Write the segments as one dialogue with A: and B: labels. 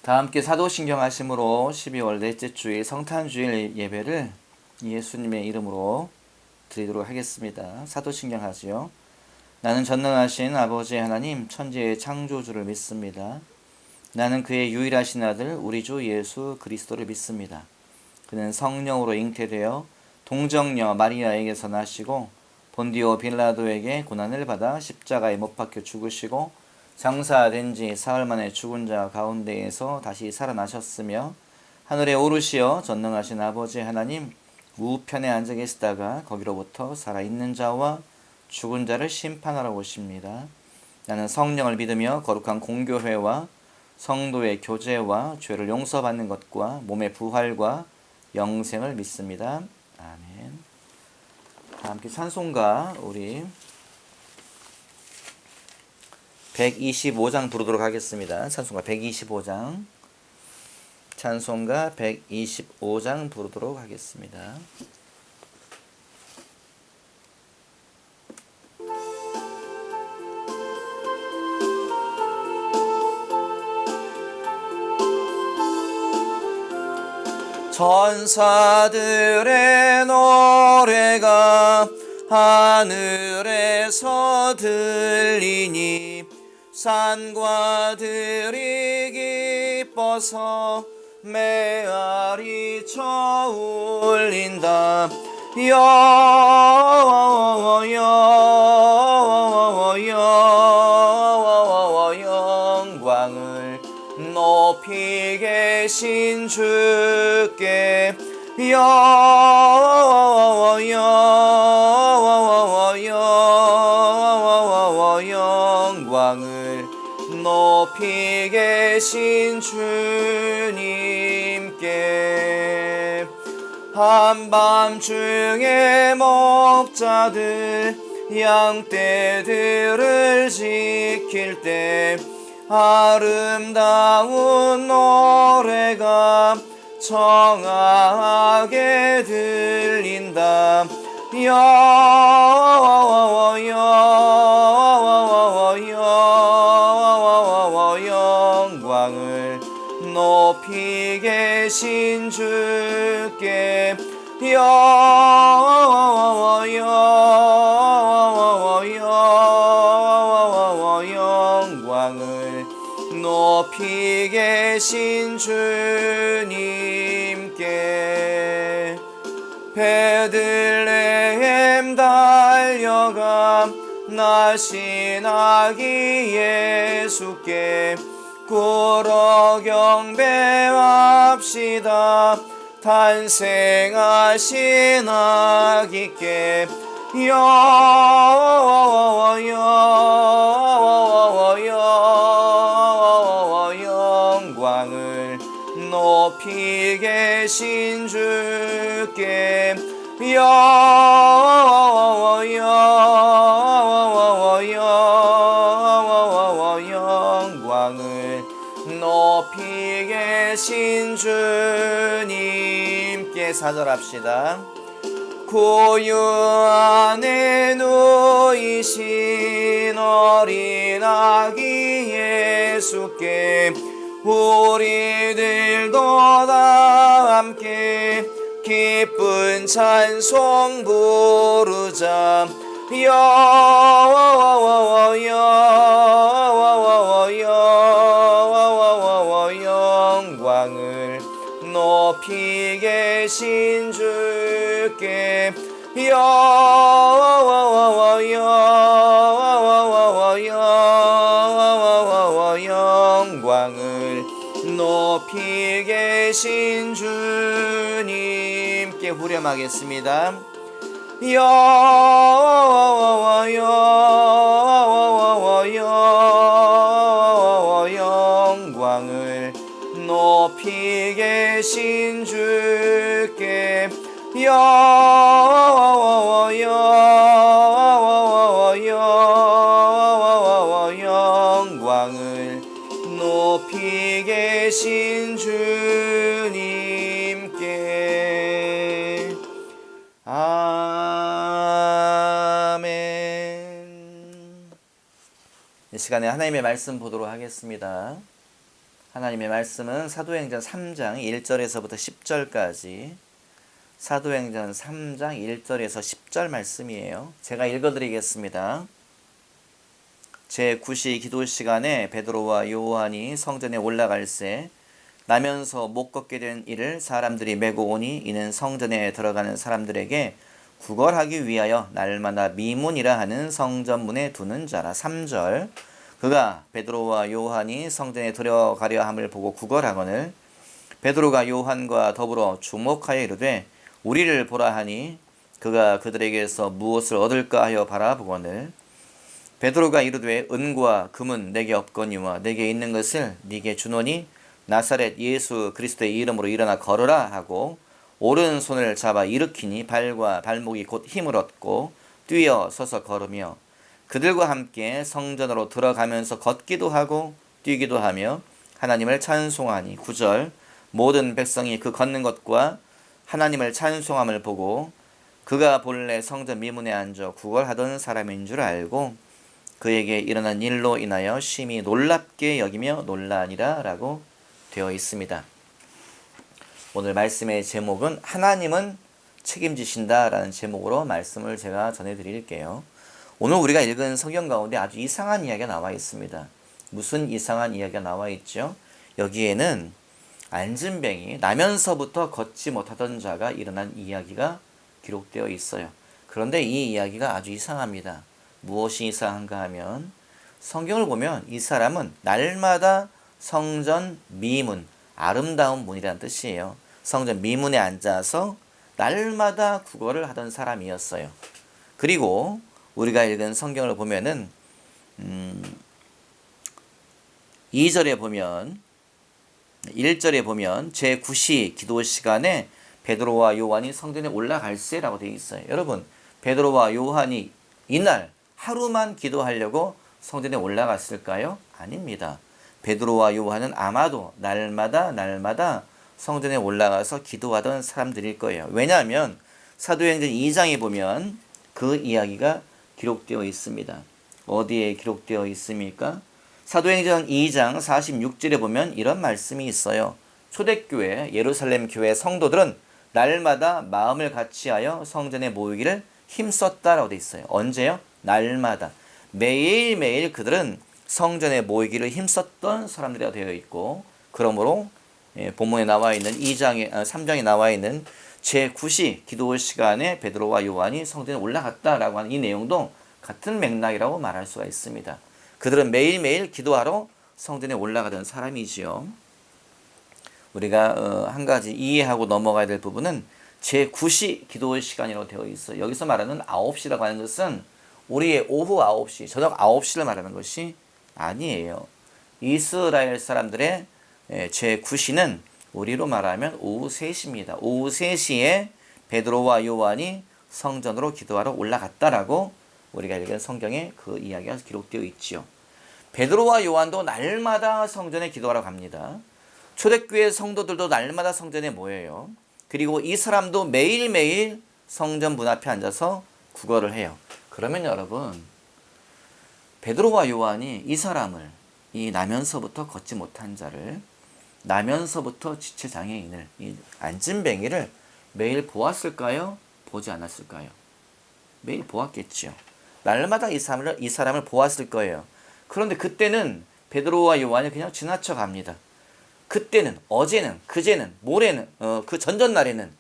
A: 다 함께 사도신경 하심으로 12월 넷째 주일 성탄주일 예배를 예수님의 이름으로 드리도록 하겠습니다. 사도신경 하지요. 나는 전능하신 아버지 하나님 천지의 창조주를 믿습니다. 나는 그의 유일하신 아들 우리 주 예수 그리스도를 믿습니다. 그는 성령으로 잉태되어 동정녀 마리아에게서 나시고 본디오 빌라도에게 고난을 받아 십자가에 못 박혀 죽으시고 장사된 지 사흘 만에 죽은 자 가운데에서 다시 살아나셨으며 하늘에 오르시어 전능하신 아버지 하나님 우편에 앉아 계시다가 거기로부터 살아있는 자와 죽은 자를 심판하러 오십니다. 나는 성령을 믿으며 거룩한 공교회와 성도의 교제와 죄를 용서받는 것과 몸의 부활과 영생을 믿습니다. 아멘. 다 함께 찬송가 우리 125장 부르도록 하겠습니다. 찬송가 125장. 찬송가 125장 부르도록 하겠습니다. 전사들의 노래가 하늘에서 들리니 산과 들이 기뻐서 메아리 쳐 울린다. 영광을 높이 계신 주께 영광을 높이 계신 주님께 한밤중에 목자들 양떼들을 지킬 때 아름다운 노래가 청하게 들린다. 영광을 높이 계신 주께 영광을 높이 계신 주님께 베들레헴 달려가 나신 아기 예수께 꿇어 경배합시다. 탄생하신 아기께 영광을 높이 계신 주께 영광을 높이 계신 주님께 사절합시다. 고유 안에 누이신 어린 아기 예수께 우리들도 다 함께 기쁜 찬송 부르자. 영광을 높이 계신 주께 영광을 높이 계신 주님께 후렴하겠습니다. 영광을 높이 계신 주께 영광을 높이 계신 주님께 아멘. 이 시간에 하나님의 말씀 보도록 하겠습니다. 하나님의 말씀은 사도행전 3장 1절에서부터 10절까지 사도행전 3장 1절에서 10절 말씀이에요. 제가 읽어드리겠습니다. 제9시 기도 시간에 베드로와 요한이 성전에 올라갈새 나면서 못 걷게 된 이를 사람들이 메고 오니 이는 성전에 들어가는 사람들에게 구걸하기 위하여 날마다 미문이라 하는 성전문에 두는 자라. 3절 그가 베드로와 요한이 성전에 들어가려 함을 보고 구걸하거늘 베드로가 요한과 더불어 주목하여 이르되 우리를 보라 하니 그가 그들에게서 무엇을 얻을까 하여 바라보거늘 베드로가 이르되 은과 금은 내게 없거니와 내게 있는 것을 네게 주노니 나사렛 예수 그리스도의 이름으로 일어나 걸으라 하고 오른손을 잡아 일으키니 발과 발목이 곧 힘을 얻고 뛰어 서서 걸으며 그들과 함께 성전으로 들어가면서 걷기도 하고 뛰기도 하며 하나님을 찬송하니 9절 모든 백성이 그 걷는 것과 하나님을 찬송함을 보고 그가 본래 성전 미문에 앉아 구걸하던 사람인 줄 알고 그에게 일어난 일로 인하여 심히 놀랍게 여기며 놀라니라 라고 되어 있습니다. 오늘 말씀의 제목은 하나님은 책임지신다 라는 제목으로 말씀을 제가 전해드릴게요. 오늘 우리가 읽은 성경 가운데 아주 이상한 이야기가 나와 있습니다. 무슨 이상한 이야기가 나와 있죠? 여기에는 안진뱅이 나면서부터 걷지 못하던 자가 일어난 이야기가 기록되어 있어요. 그런데 이 이야기가 아주 이상합니다. 무엇이 이상한가 하면 성경을 보면 이 사람은 날마다 성전 미문, 아름다운 문이라는 뜻이에요. 성전 미문에 앉아서 날마다 구걸을 하던 사람이었어요. 그리고 우리가 읽은 성경을 보면은 2절에 보면 1절에 보면 제9시 기도 시간에 베드로와 요한이 성전에 올라갈세라고 되어 있어요. 여러분 베드로와 요한이 이날 하루만 기도하려고 성전에 올라갔을까요? 아닙니다. 베드로와 요한은 아마도 날마다 성전에 올라가서 기도하던 사람들일 거예요. 왜냐하면 사도행전 2장에 보면 그 이야기가 기록되어 있습니다. 어디에 기록되어 있습니까? 사도행전 2장 46절에 보면 이런 말씀이 있어요. 초대교회 예루살렘 교회 성도들은 날마다 마음을 같이하여 성전에 모이기를 힘썼다라고 되어 있어요. 언제요? 날마다 매일매일 그들은 성전에 모이기를 힘썼던 사람들이라 되어 있고 그러므로 본문에 나와 있는 3장에 나와 있는 제9시 기도 시간에 베드로와 요한이 성전에 올라갔다라고 하는 이 내용도 같은 맥락이라고 말할 수가 있습니다. 그들은 매일매일 기도하러 성전에 올라가던 사람이지요. 우리가 한 가지 이해하고 넘어가야 될 부분은 제9시 기도 시간이라고 되어 있어요. 여기서 말하는 9시라고 하는 것은 우리의 오후 9시, 저녁 9시를 말하는 것이 아니에요. 이스라엘 사람들의 제9시는 우리로 말하면 오후 3시입니다. 오후 3시에 베드로와 요한이 성전으로 기도하러 올라갔다라고 우리가 읽은 성경에 그 이야기가 기록되어 있지요. 베드로와 요한도 날마다 성전에 기도하러 갑니다. 초대교회 성도들도 날마다 성전에 모여요. 그리고 이 사람도 매일매일 성전 문 앞에 앉아서 구걸을 해요. 그러면 여러분 베드로와 요한이 이 사람을 이 나면서부터 걷지 못한 자를 나면서부터 지체장애인을 이 안진뱅이를 매일 보았을까요? 보지 않았을까요? 매일 보았겠지요. 날마다 이 사람을 보았을 거예요. 그런데 그때는 베드로와 요한이 그냥 지나쳐 갑니다. 그때는 어제는 그제는 모레는 그 전전날에는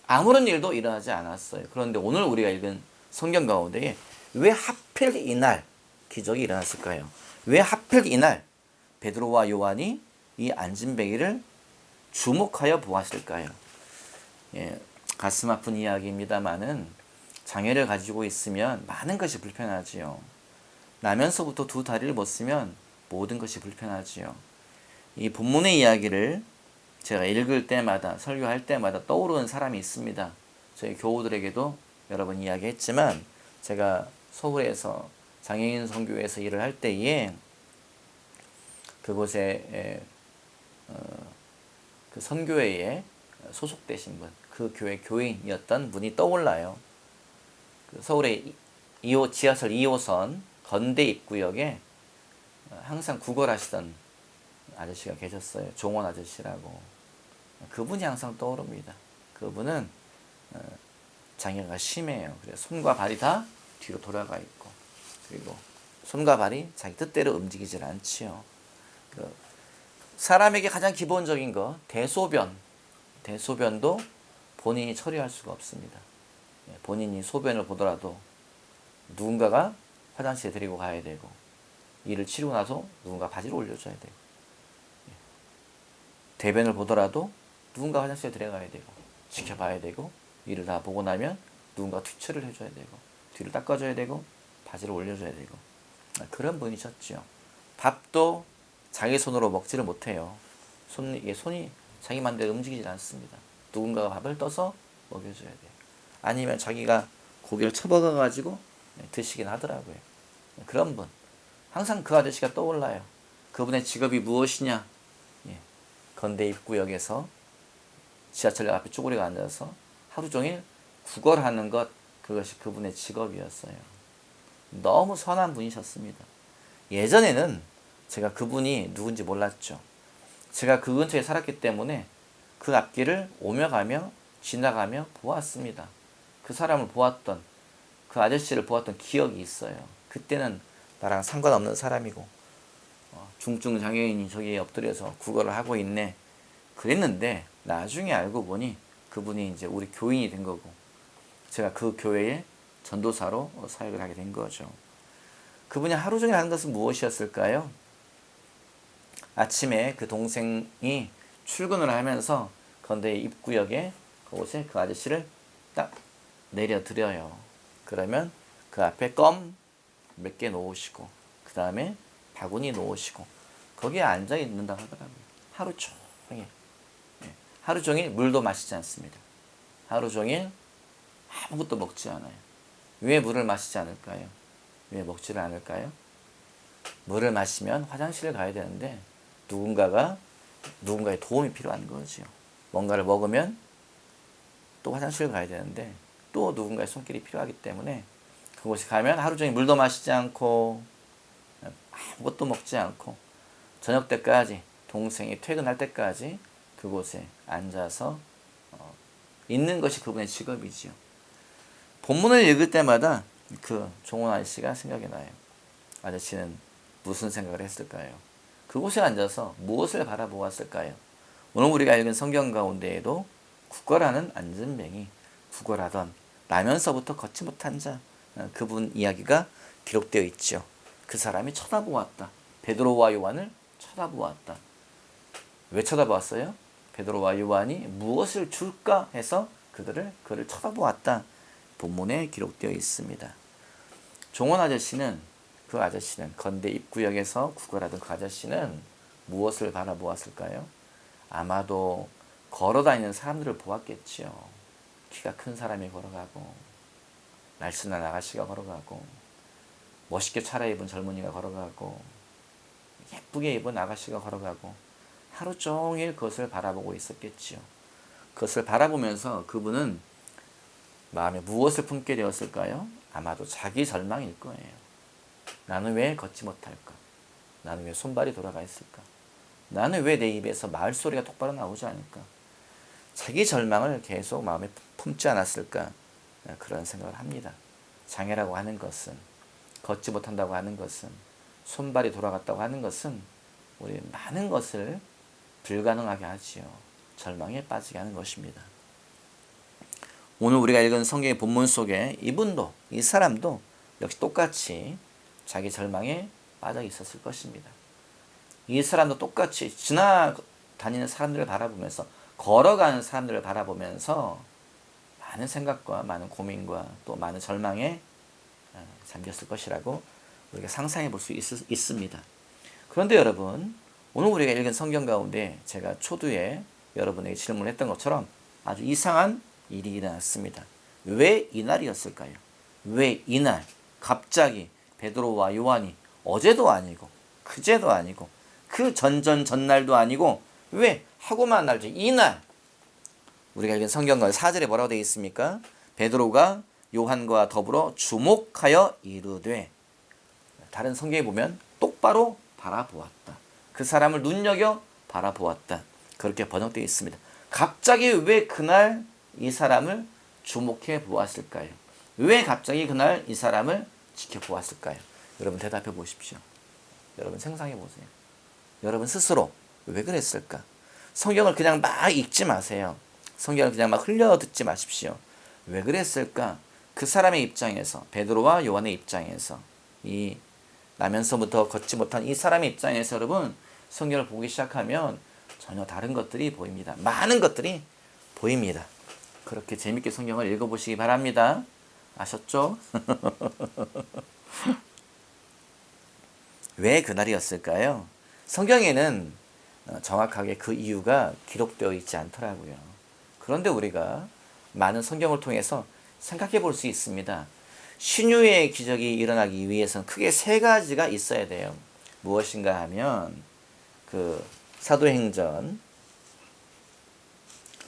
A: 아무런 일도 일어나지 않았어요. 그런데 오늘 우리가 읽은 성경 가운데 왜 하필 이날 기적이 일어났을까요? 왜 하필 이날 베드로와 요한이 이 안진뱅이를 주목하여 보았을까요? 가슴 아픈 이야기입니다만은 장애를 가지고 있으면 많은 것이 불편하지요. 나면서부터 두 다리를 못 쓰면 모든 것이 불편하지요. 이 본문의 이야기를 제가 읽을 때마다 설교할 때마다 떠오르는 사람이 있습니다. 저희 교우들에게도 여러 번 이야기했지만 제가 서울에서 장애인 선교회에서 일을 할 때에 그곳에 그 선교회에 소속되신 분, 그 교회 교인이었던 분이 떠올라요. 그 서울의 지하철 2호선 건대 입구역에 항상 구걸하시던 아저씨가 계셨어요. 종원 아저씨라고. 그분이 항상 떠오릅니다. 그분은 장애가 심해요. 그래서 손과 발이 다 뒤로 돌아가 있고, 그리고 손과 발이 자기 뜻대로 움직이질 않지요. 사람에게 가장 기본적인 거 대소변도 본인이 처리할 수가 없습니다. 본인이 소변을 보더라도 누군가가 화장실에 데리고 가야 되고, 이를 치르고 나서 누군가 바지를 올려줘야 되고, 대변을 보더라도 누군가 화장실에 데려가야 되고, 지켜봐야 되고, 이를 다 보고 나면 누군가 뒤처리를 해줘야 되고, 뒤를 닦아줘야 되고, 바지를 올려줘야 되고, 그런 분이셨죠. 밥도 자기 손으로 먹지를 못해요. 손이 자기 맘대로 움직이질 않습니다. 누군가가 밥을 떠서 먹여줘야 돼요. 아니면 자기가 고기를 쳐먹어가지고 드시긴 하더라고요. 그런 분. 항상 그 아저씨가 떠올라요. 그분의 직업이 무엇이냐? 건대 입구역에서 지하철역 앞에 쪼그리고 앉아서 하루 종일 구걸하는 것, 그것이 그분의 직업이었어요. 너무 선한 분이셨습니다. 예전에는 제가 그분이 누군지 몰랐죠. 제가 그 근처에 살았기 때문에 그 앞길을 오며 가며 지나가며 보았습니다. 그 사람을 보았던, 그 아저씨를 보았던 기억이 있어요. 그때는 나랑 상관없는 사람이고, 중증 장애인이 저기에 엎드려서 구걸을 하고 있네, 그랬는데 나중에 알고 보니 그분이 이제 우리 교인이 된 거고, 제가 그 교회의 전도사로 사역을 하게 된 거죠. 그분이 하루 종일 하는 것은 무엇이었을까요? 아침에 그 동생이 출근을 하면서 건대 입구역에 그곳에 그 아저씨를 딱 내려드려요. 그러면 그 앞에 껌 몇 개 놓으시고, 그 다음에 바구니 놓으시고, 거기에 앉아 있는다고 하더라고요. 하루 종일. 하루 종일 물도 마시지 않습니다. 하루 종일 아무것도 먹지 않아요. 왜 물을 마시지 않을까요? 왜 먹지를 않을까요? 물을 마시면 화장실을 가야 되는데 누군가의 도움이 필요한 거죠. 뭔가를 먹으면 또 화장실을 가야 되는데 또 누군가의 손길이 필요하기 때문에 그곳에 가면 하루 종일 물도 마시지 않고 아무것도 먹지 않고 저녁 때까지, 동생이 퇴근할 때까지 그곳에 앉아서 있는 것이 그분의 직업이지요. 본문을 읽을 때마다 그 종원 아저씨가 생각이 나요. 아저씨는 무슨 생각을 했을까요? 그곳에 앉아서 무엇을 바라보았을까요? 오늘 우리가 읽은 성경 가운데에도 구걸하는 안전뱅이, 구걸하던 나면서부터 걷지 못한 자, 그분 이야기가 기록되어 있죠. 그 사람이 쳐다보았다. 베드로와 요한을 쳐다보았다. 왜 쳐다보았어요? 베드로와 요한이 무엇을 줄까 해서 그를 쳐다보았다. 본문에 기록되어 있습니다. 종원 아저씨는, 건대 입구역에서 구걸하던 그 아저씨는 무엇을 바라보았을까요? 아마도 걸어다니는 사람들을 보았겠지요. 키가 큰 사람이 걸어가고, 날씬한 아가씨가 걸어가고, 멋있게 차려입은 젊은이가 걸어가고, 예쁘게 입은 아가씨가 걸어가고, 하루 종일 그것을 바라보고 있었겠지요. 그것을 바라보면서 그분은 마음에 무엇을 품게 되었을까요? 아마도 자기 절망일 거예요. 나는 왜 걷지 못할까? 나는 왜 손발이 돌아가 있을까? 나는 왜 내 입에서 말소리가 똑바로 나오지 않을까? 자기 절망을 계속 마음에 품지 않았을까? 그런 생각을 합니다. 장애라고 하는 것은, 걷지 못한다고 하는 것은, 손발이 돌아갔다고 하는 것은 우리 많은 것을 불가능하게 하지요. 절망에 빠지게 하는 것입니다. 오늘 우리가 읽은 성경의 본문 속에 이 사람도 역시 똑같이 자기 절망에 빠져 있었을 것입니다. 이 사람도 똑같이 지나다니는 사람들을 바라보면서, 걸어가는 사람들을 바라보면서 많은 생각과 많은 고민과 또 많은 절망에 잠겼을 것이라고 우리가 상상해 볼 수 있습니다. 그런데 여러분, 오늘 우리가 읽은 성경 가운데 제가 초두에 여러분에게 질문했던 것처럼 아주 이상한 일이 일어났습니다. 왜 이날이었을까요? 왜 이날 갑자기 베드로와 요한이 어제도 아니고 그제도 아니고 그 전날도 아니고 왜 하고만 날지 이날, 우리가 읽은 성경과 4절에 뭐라고 되어 있습니까? 베드로가 요한과 더불어 주목하여 이르되, 다른 성경에 보면 똑바로 바라보았다. 그 사람을 눈여겨 바라보았다. 그렇게 번역되어 있습니다. 갑자기 왜 그날 이 사람을 주목해 보았을까요? 왜 갑자기 그날 이 사람을 지켜보았을까요? 여러분 대답해 보십시오. 여러분 생각해 보세요. 여러분 스스로 왜 그랬을까? 성경을 그냥 막 읽지 마세요. 성경을 그냥 막 흘려 듣지 마십시오. 왜 그랬을까? 그 사람의 입장에서, 베드로와 요한의 입장에서, 이 나면서부터 걷지 못한 이 사람의 입장에서 여러분 성경을 보기 시작하면 전혀 다른 것들이 보입니다. 많은 것들이 보입니다. 그렇게 재밌게 성경을 읽어보시기 바랍니다. 아셨죠? 왜 그날이었을까요? 성경에는 정확하게 그 이유가 기록되어 있지 않더라고요. 그런데 우리가 많은 성경을 통해서 생각해 볼 수 있습니다. 신유의 기적이 일어나기 위해서는 크게 세 가지가 있어야 돼요. 무엇인가 하면 그 사도행전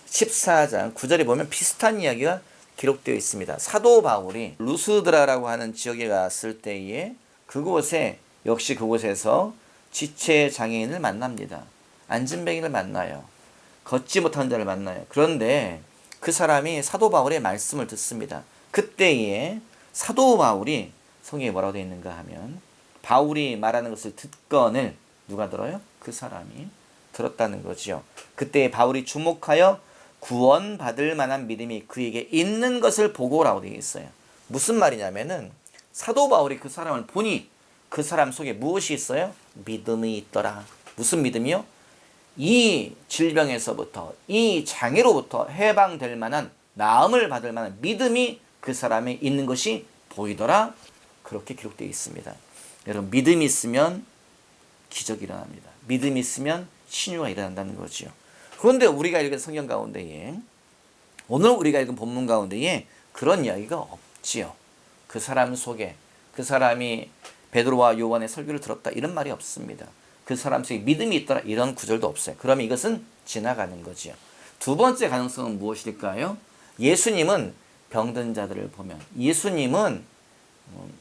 A: 14장 9절에 보면 비슷한 이야기가 기록되어 있습니다. 사도 바울이 루스드라라고 하는 지역에 갔을 때에 역시 그곳에서 지체 장애인을 만납니다. 안진뱅이를 만나요. 걷지 못하는 자를 만나요. 그런데 그 사람이 사도 바울의 말씀을 듣습니다. 그때에 사도 바울이 성경에 뭐라고 되어 있는가 하면 바울이 말하는 것을 듣건을 누가 들어요? 그 사람이 들었다는 거죠. 그때 바울이 주목하여 구원받을 만한 믿음이 그에게 있는 것을 보고라고 되어 있어요. 무슨 말이냐면은 사도 바울이 그 사람을 보니 그 사람 속에 무엇이 있어요? 믿음이 있더라. 무슨 믿음이요? 이 질병에서부터 이 장애로부터 해방될 만한 나음을 받을 만한 믿음이 그 사람에 있는 것이 보이더라. 그렇게 기록되어 있습니다. 여러분 믿음이 있으면 기적이 일어납니다. 믿음이 있으면 신유가 일어난다는 거죠. 그런데 우리가 읽은 성경 가운데에 오늘 우리가 읽은 본문 가운데에 그런 이야기가 없지요. 그 사람 속에 그 사람이 베드로와 요한의 설교를 들었다 이런 말이 없습니다. 그 사람 속에 믿음이 있더라 이런 구절도 없어요. 그러면 이것은 지나가는 거지요. 두 번째 가능성은 무엇일까요? 예수님은 병든 자들을 보면, 예수님은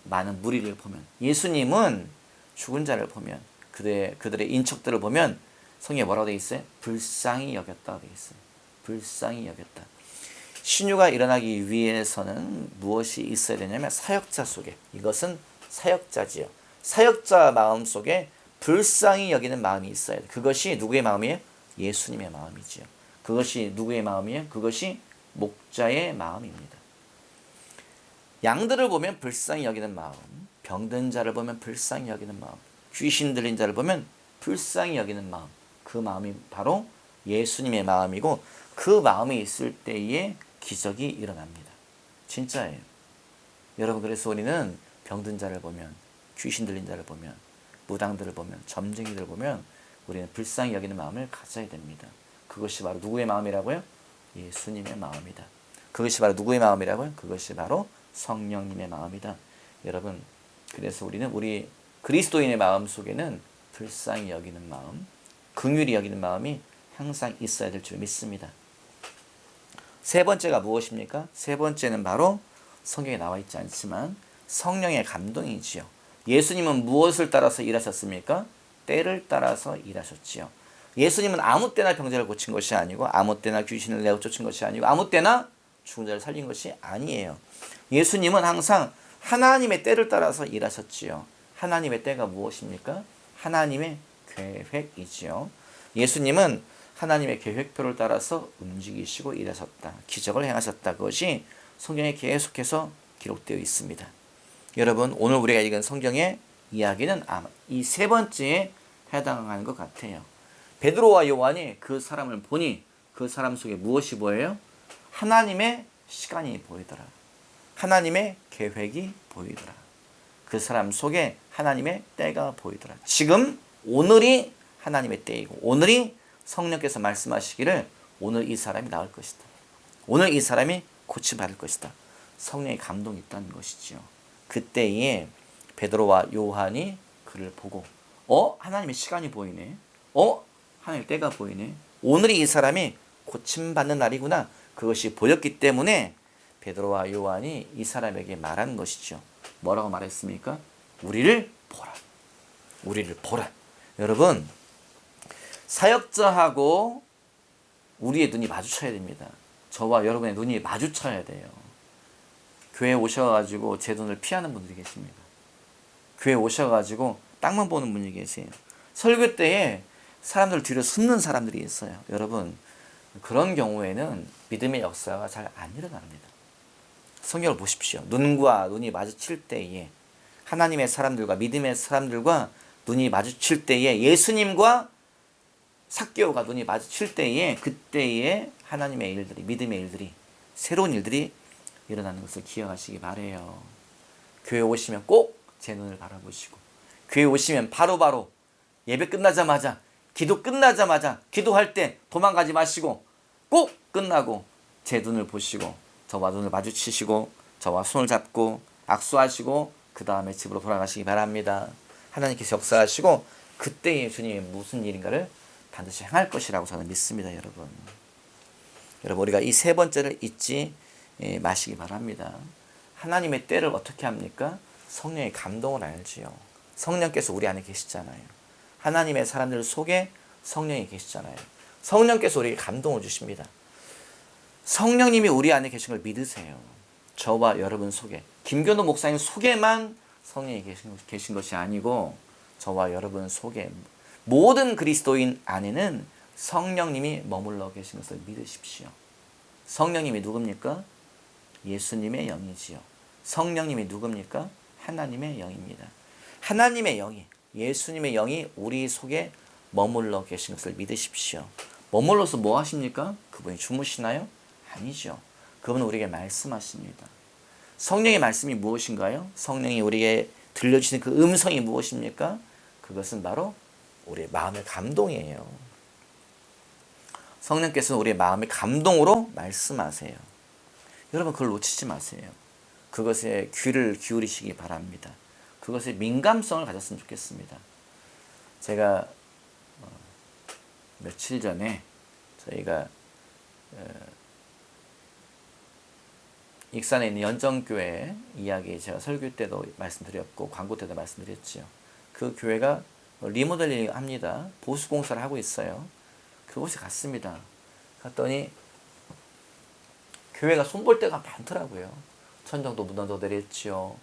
A: 많은 무리를 보면, 예수님은 죽은 자를 보면, 그들의 인척들을 보면 성경에 뭐라고 되어 있어요? 불쌍히 여겼다고 되어 있어요. 불쌍히 여겼다. 신유가 일어나기 위해서는 무엇이 있어야 되냐면 사역자 속에, 이것은 사역자지요. 사역자 마음 속에 불쌍히 여기는 마음이 있어야 돼. 그것이 누구의 마음이에요? 예수님의 마음이지요. 그것이 누구의 마음이에요? 그것이 목자의 마음입니다. 양들을 보면 불쌍히 여기는 마음, 병든 자를 보면 불쌍히 여기는 마음, 귀신 들린 자를 보면 불쌍히 여기는 마음, 그 마음이 바로 예수님의 마음이고 그 마음이 있을 때에 기적이 일어납니다. 진짜예요. 여러분 그래서 우리는 병든 자를 보면, 귀신 들린 자를 보면, 무당들을 보면, 점쟁이들을 보면 우리는 불쌍히 여기는 마음을 가져야 됩니다. 그것이 바로 누구의 마음이라고요? 예수님의 마음이다. 그것이 바로 누구의 마음이라고요? 그것이 바로 성령님의 마음이다. 여러분 그래서 우리는 우리 그리스도인의 마음 속에는 불쌍히 여기는 마음, 긍휼히 여기는 마음이 항상 있어야 될 줄 믿습니다. 세 번째가 무엇입니까? 세 번째는 바로 성경에 나와 있지 않지만 성령의 감동이지요. 예수님은 무엇을 따라서 일하셨습니까? 때를 따라서 일하셨지요. 예수님은 아무 때나 병자를 고친 것이 아니고 아무 때나 귀신을 내어 쫓은 것이 아니고 아무 때나 죽은 자를 살린 것이 아니에요. 예수님은 항상 하나님의 때를 따라서 일하셨지요. 하나님의 때가 무엇입니까? 하나님의 계획이지요. 예수님은 하나님의 계획표를 따라서 움직이시고 일하셨다. 기적을 행하셨다. 그것이 성경에 계속해서 기록되어 있습니다. 여러분 오늘 우리가 읽은 성경의 이야기는 아마 이 세 번째에 해당하는 것 같아요. 베드로와 요한이 그 사람을 보니 그 사람 속에 무엇이 보여요? 하나님의 시간이 보이더라. 하나님의 계획이 보이더라. 그 사람 속에 하나님의 때가 보이더라. 지금 오늘이 하나님의 때이고 오늘이 성령께서 말씀하시기를 오늘 이 사람이 나을 것이다. 오늘 이 사람이 고침받을 것이다. 성령의 감동이 있다는 것이지요. 그때에 베드로와 요한이 그를 보고 하나님의 시간이 보이네. 하나님의 때가 보이네. 오늘이 이 사람이 고침받는 날이구나. 그것이 보였기 때문에 베드로와 요한이 이 사람에게 말한 것이죠. 뭐라고 말했습니까? 우리를 보라. 우리를 보라. 여러분 사역자하고 우리의 눈이 마주쳐야 됩니다. 저와 여러분의 눈이 마주쳐야 돼요. 교회에 오셔가지고 제 눈을 피하는 분들이 계십니다. 교회에 오셔가지고 땅만 보는 분이 계세요. 설교 때에 사람들 뒤로 숨는 사람들이 있어요. 여러분, 그런 경우에는 믿음의 역사가 잘 안 일어납니다. 성경을 보십시오. 눈과 눈이 마주칠 때에, 하나님의 사람들과 믿음의 사람들과 눈이 마주칠 때에, 예수님과 삭개오가 눈이 마주칠 때에, 그때에 하나님의 일들이, 믿음의 일들이, 새로운 일들이 일어나는 것을 기억하시기 바라요. 교회 오시면 꼭 제 눈을 바라보시고, 교회 오시면 바로바로 예배 끝나자마자, 기도 끝나자마자, 기도할 때 도망가지 마시고 꼭 끝나고 제 눈을 보시고 저와 눈을 마주치시고 저와 손을 잡고 악수하시고 그 다음에 집으로 돌아가시기 바랍니다. 하나님께서 역사하시고 그때에 주님이 무슨 일인가를 반드시 행할 것이라고 저는 믿습니다. 여러분 우리가 이 세 번째를 잊지 마시기 바랍니다. 하나님의 때를 어떻게 합니까? 성령의 감동을 알지요. 성령께서 우리 안에 계시잖아요. 하나님의 사람들 속에 성령이 계시잖아요. 성령께서 우리에게 감동을 주십니다. 성령님이 우리 안에 계신 걸 믿으세요. 저와 여러분 속에, 김교도 목사님 속에만 성령이 계신 것이 아니고 저와 여러분 속에 모든 그리스도인 안에는 성령님이 머물러 계신 것을 믿으십시오. 성령님이 누굽니까? 예수님의 영이지요. 성령님이 누굽니까? 하나님의 영입니다. 하나님의 영이, 예수님의 영이 우리 속에 머물러 계신 것을 믿으십시오. 머물러서 뭐 하십니까? 그분이 주무시나요? 아니죠. 그분은 우리에게 말씀하십니다. 성령의 말씀이 무엇인가요? 성령이 우리에게 들려주시는 그 음성이 무엇입니까? 그것은 바로 우리의 마음의 감동이에요. 성령께서는 우리의 마음의 감동으로 말씀하세요. 여러분 그걸 놓치지 마세요. 그것에 귀를 기울이시기 바랍니다. 그것에 민감성을 가졌으면 좋겠습니다. 제가 며칠 전에 저희가 익산에 있는 연정교회 이야기 제가 설교 때도 말씀드렸고 광고 때도 말씀드렸죠. 그 교회가 리모델링 합니다. 보수공사를 하고 있어요. 그곳에 갔습니다. 갔더니 교회가 손볼 데가 많더라고요. 천정도 무너져 내렸지요.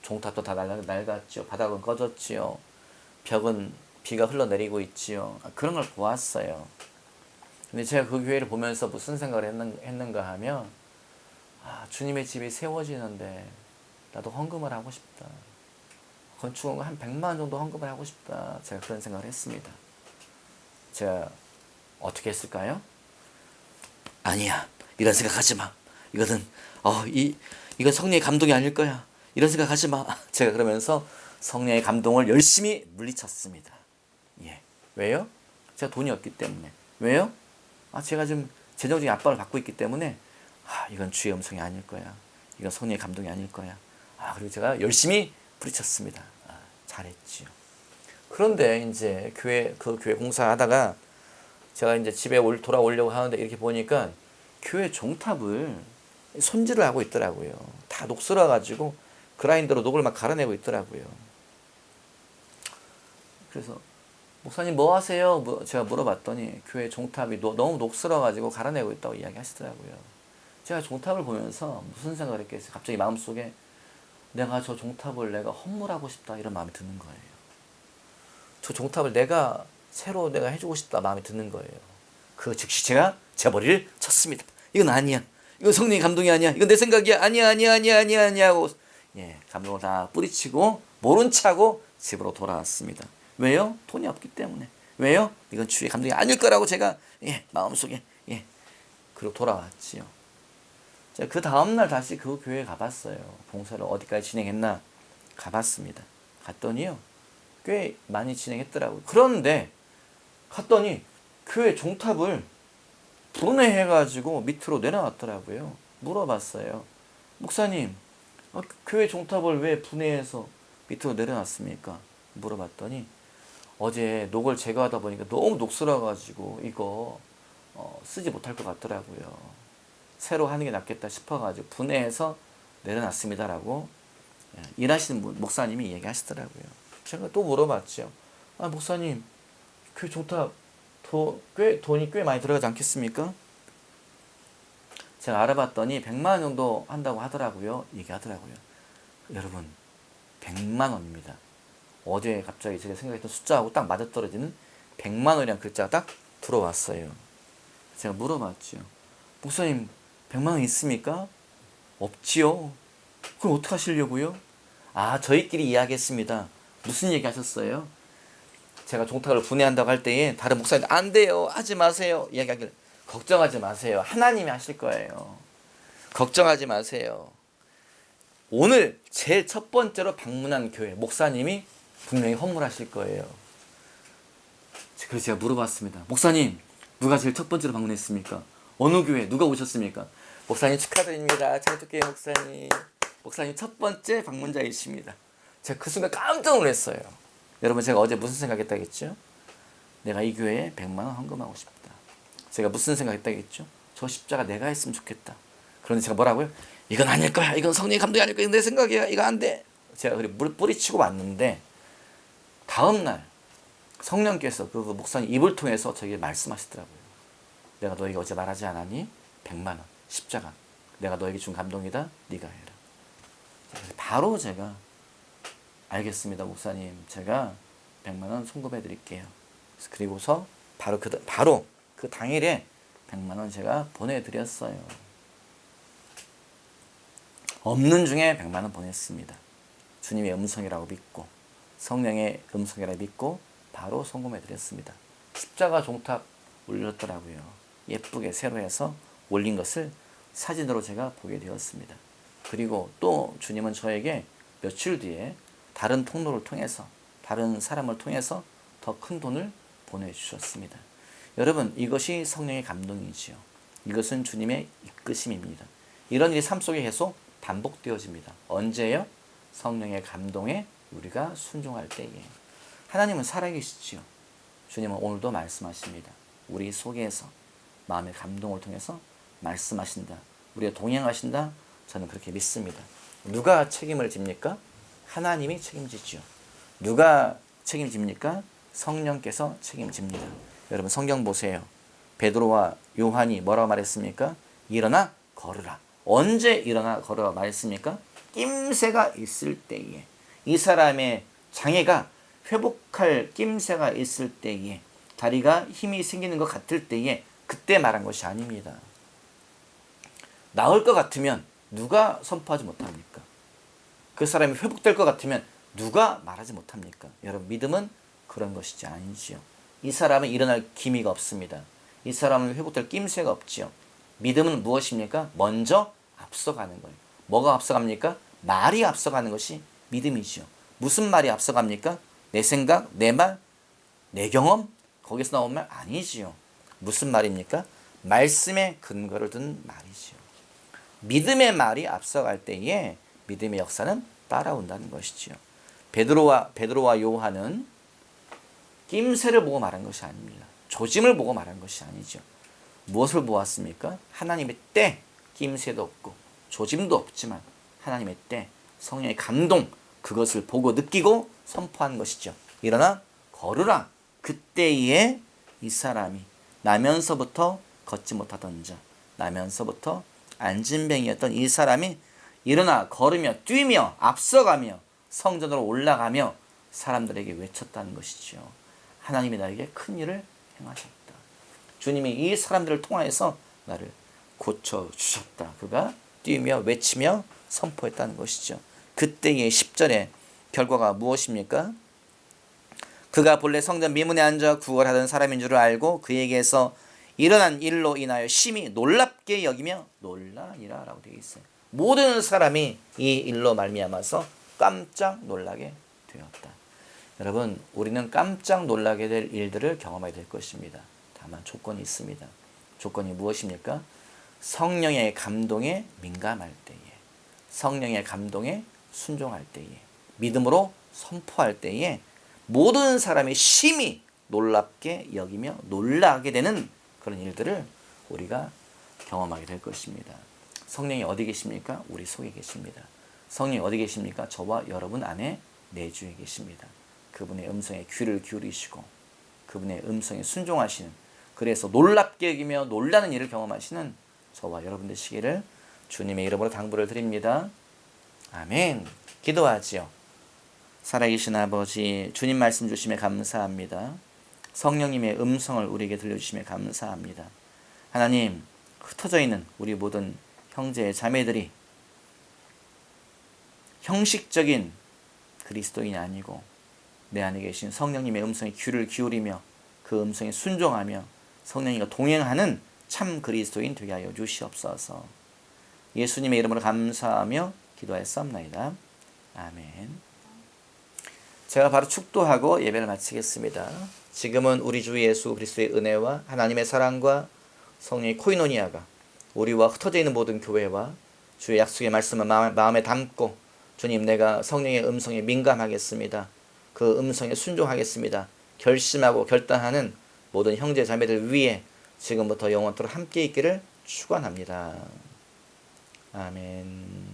A: 종탑도 다 낡았지요. 바닥은 꺼졌지요. 벽은 비가 흘러내리고 있지요. 그런 걸 보았어요. 근데 제가 그 교회를 보면서 무슨 생각을 했는가 하면 주님의 집이 세워지는데 나도 헌금을 하고 싶다. 건축은 한 100만 원 정도 헌금을 하고 싶다. 제가 그런 생각을 했습니다. 제가 어떻게 했을까요? 아니야. 이런 생각하지 마. 이거는 이건 성령의 감동이 아닐 거야. 이런 생각하지 마. 제가 그러면서 성령의 감동을 열심히 물리쳤습니다. 예. 왜요? 제가 돈이 없기 때문에. 왜요? 제가 지금 재정적인 압박을 받고 있기 때문에 이건 주의 음성이 아닐 거야. 이건 성령의 감동이 아닐 거야. 그리고 제가 열심히 부딪혔습니다. 잘했지요. 그런데 이제 그 교회 공사하다가 제가 이제 집에 돌아오려고 하는데 이렇게 보니까 교회 종탑을 손질을 하고 있더라고요. 다 녹슬어가지고 그라인더로 녹을 막 갈아내고 있더라고요. 그래서 목사님 뭐 하세요? 제가 물어봤더니 교회 종탑이 너무 녹슬어가지고 갈아내고 있다고 이야기하시더라고요. 제가 종탑을 보면서 무슨 생각을 했겠어요? 갑자기 마음속에 내가 저 종탑을 내가 헌물하고 싶다 이런 마음이 드는 거예요. 저 종탑을 새로 내가 해주고 싶다 마음이 드는 거예요. 그 즉시 제가 제 머리를 쳤습니다. 이건 아니야. 이건 성령의 감동이 아니야. 이건 내 생각이야. 아니야 하고 감동을 다 뿌리치고 모른 척하고 집으로 돌아왔습니다. 왜요? 돈이 없기 때문에. 왜요? 이건 주의 감동이 아닐 거라고 제가 마음속에 그리고 돌아왔지요. 제가 그 다음날 다시 그 교회에 가봤어요. 봉사를 어디까지 진행했나 가봤습니다. 갔더니요 꽤 많이 진행했더라고요. 그런데 갔더니 교회 종탑을 분해해가지고 밑으로 내려놨더라고요. 물어봤어요. 목사님, 교회 종탑을 왜 분해해서 밑으로 내려놨습니까? 물어봤더니 어제 녹을 제거하다 보니까 너무 녹슬어가지고 이거 쓰지 못할 것 같더라고요. 새로 하는 게 낫겠다 싶어가지고 분해해서 내려놨습니다라고 일하시는 목사님이 얘기하시더라고요. 제가 또 물어봤죠. 목사님, 교회 종탑 돈이 꽤 많이 들어가지 않겠습니까? 제가 알아봤더니 100만 원 정도 한다고 하더라고요. 얘기하더라고요. 여러분 100만 원입니다. 어제 갑자기 제가 생각했던 숫자하고 딱 맞아떨어지는 100만 원이라는 글자가 딱 들어왔어요. 제가 물어봤죠. 목사님 100만 원 있습니까? 없지요. 그럼 어떻게 하시려고요? 저희끼리 이야기했습니다. 무슨 얘기 하셨어요? 제가 종탁을 분해한다고 할 때에 다른 목사님 안 돼요. 하지 마세요. 이야기하길 걱정하지 마세요. 하나님이 하실 거예요. 걱정하지 마세요. 오늘 제일 첫 번째로 방문한 교회 목사님이 분명히 헌물하실 거예요. 그래서 제가 물어봤습니다. 목사님 누가 제일 첫 번째로 방문했습니까? 어느 교회 누가 오셨습니까? 목사님 축하드립니다. 창조교회 목사님. 목사님 첫 번째 방문자이십니다. 제가 그 순간 깜짝 놀랐어요. 여러분 제가 어제 무슨 생각했다겠죠? 내가 이 교회에 100만 원 헌금하고 싶다. 제가 무슨 생각했다겠죠? 저 십자가 내가 했으면 좋겠다. 그런데 제가 뭐라고요? 이건 아닐 거야. 이건 성령의 감동이 아닐 거야. 이건 내 생각이야. 이거 안 돼. 제가 그래 물 뿌리치고 왔는데 다음날 성령께서 그 목사님 입을 통해서 저에게 말씀하시더라고요. 내가 너에게 어제 말하지 않았니? 100만 원 십자가 내가 너에게 준 감동이다. 네가 해라. 바로 제가 알겠습니다. 목사님 제가 100만 원 송금해 드릴게요. 그리고서 바로 그 당일에 100만 원 제가 보내드렸어요. 없는 중에 100만 원 보냈습니다. 주님의 음성이라고 믿고 성령의 음성이라고 믿고 바로 송금해드렸습니다. 십자가 종탁 올렸더라고요. 예쁘게 새로 해서 올린 것을 사진으로 제가 보게 되었습니다. 그리고 또 주님은 저에게 며칠 뒤에 다른 통로를 통해서 다른 사람을 통해서 더 큰 돈을 보내주셨습니다. 여러분 이것이 성령의 감동이지요. 이것은 주님의 이끄심입니다. 이런 일이 삶 속에 계속 반복되어집니다. 언제요? 성령의 감동에 우리가 순종할 때에. 하나님은 살아계시지요. 주님은 오늘도 말씀하십니다. 우리 속에서 마음의 감동을 통해서 말씀하신다. 우리가 동행하신다. 저는 그렇게 믿습니다. 누가 책임을 집니까? 하나님이 책임지지요. 누가 책임집니까? 성령께서 책임집니다. 여러분 성경 보세요. 베드로와 요한이 뭐라고 말했습니까? 일어나 걸으라. 언제 일어나 걸으라 말했습니까? 낌새가 있을 때에. 이 사람의 장애가 회복할 낌새가 있을 때에, 다리가 힘이 생기는 것 같을 때에, 그때 말한 것이 아닙니다. 나을 것 같으면 누가 선포하지 못합니까? 그 사람이 회복될 것 같으면 누가 말하지 못합니까? 여러분 믿음은 그런 것이지 아니지요. 이 사람은 일어날 기미가 없습니다. 이 사람은 회복될 낌새가 없지요. 믿음은 무엇입니까? 먼저 앞서가는 거예요. 뭐가 앞서갑니까? 말이 앞서가는 것이 믿음이지요. 무슨 말이 앞서갑니까? 내 생각, 내 말, 내 경험? 거기서 나온 말 아니지요. 무슨 말입니까? 말씀에 근거를 둔 말이지요. 믿음의 말이 앞서갈 때에 믿음의 역사는 따라온다는 것이지요. 베드로와 요한은 낌새를 보고 말한 것이 아닙니다. 조짐을 보고 말한 것이 아니죠. 무엇을 보았습니까? 하나님의 때, 낌새도 없고 조짐도 없지만 하나님의 때, 성령의 감동, 그것을 보고 느끼고 선포한 것이죠. 일어나 걸으라. 그때에 이 사람이 나면서부터 걷지 못하던 자, 나면서부터 안진뱅이였던 이 사람이 일어나 걸으며 뛰며 앞서가며 성전으로 올라가며 사람들에게 외쳤다는 것이죠. 하나님이 나에게 큰 일을 행하셨다. 주님이 이 사람들을 통하여서 나를 고쳐주셨다. 그가 뛰며 외치며 선포했다는 것이죠. 그때의 10절의 결과가 무엇입니까? 그가 본래 성전 미문에 앉아 구걸하던 사람인 줄 알고 그에게서 일어난 일로 인하여 심히 놀랍게 여기며 놀라니라 라고 되어 있어요. 모든 사람이 이 일로 말미암아서 깜짝 놀라게 되었다. 여러분 우리는 깜짝 놀라게 될 일들을 경험하게 될 것입니다. 다만 조건이 있습니다. 조건이 무엇입니까? 성령의 감동에 민감할 때에, 성령의 감동에 순종할 때에, 믿음으로 선포할 때에 모든 사람이 심히 놀랍게 여기며 놀라게 되는 그런 일들을 우리가 경험하게 될 것입니다. 성령이 어디 계십니까? 우리 속에 계십니다. 성령이 어디 계십니까? 저와 여러분 안에 내주에 계십니다. 그분의 음성에 귀를 기울이시고 그분의 음성에 순종하시는 그래서 놀랍게 여기며 놀라는 일을 경험하시는 저와 여러분 되시기를 주님의 이름으로 당부를 드립니다. 아멘. 기도하지요. 살아계신 아버지, 주님 말씀 주심에 감사합니다. 성령님의 음성을 우리에게 들려주심에 감사합니다. 하나님, 흩어져 있는 우리 모든 형제 자매들이 형식적인 그리스도인이 아니고 내 안에 계신 성령님의 음성에 귀를 기울이며 그 음성에 순종하며 성령님과 동행하는 참 그리스도인 되게 하여 주시옵소서. 예수님의 이름으로 감사하며 기도하였사옵나이다. 아멘. 제가 바로 축도하고 예배를 마치겠습니다. 지금은 우리 주 예수 그리스도의 은혜와 하나님의 사랑과 성령의 코이노니아가 우리와 흩어져 있는 모든 교회와 주의 약속의 말씀을 마음에 담고 주님, 내가 성령의 음성에 민감하겠습니다. 그 음성에 순종하겠습니다. 결심하고 결단하는 모든 형제 자매들 위해 지금부터 영원토록 함께 있기를 축원합니다. 아멘.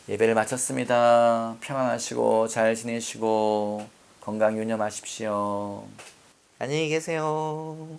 A: 예배를 마쳤습니다. 평안하시고 잘 지내시고 건강 유념하십시오. 안녕히 계세요.